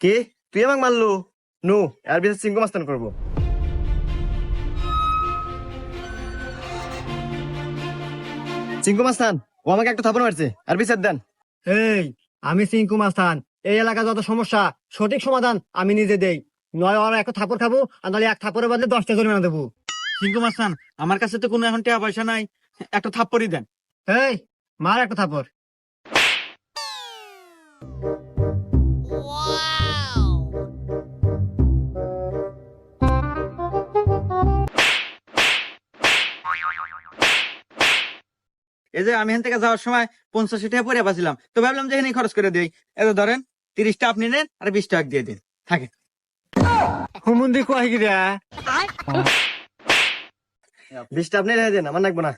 কে তুই আমাকে মারলু? নু এর বিশেষ সিংহ মাস্তান করবো। সিংহ মাস্তান ও আমাকে একটা থাপড় মারছে, আর বিচার দেন। এই আমি সিংকু মাস্তান, এই এলাকা যত সমস্যা সঠিক সমাধান আমি নিজে দেই। নয় ওরা একটা থাপড় খাবো, আর নাহলে এক থাপড়ের বদলে 10টা জরিমানা দেবো। সিংকু মাস্তান, আমার কাছে তো কোনো এখন টাকা পয়সা নাই, একটা থাপ্পড়ই দেন। এই মার একটা থাপড়। এই যে আমি এখান থেকে যাওয়ার সময় 50 টাকা পরে পাচ্ছিলাম, তো ভাবলাম যে এখানে খরচ করে দিই। এই যে ধরেন 30টা আপনি নেন আর 20 টাকা দিয়ে দিন, থাকে। হুমুন্দি কয় গিরা? 20টা আপনি রেখে দেন, আমার লাগবো না।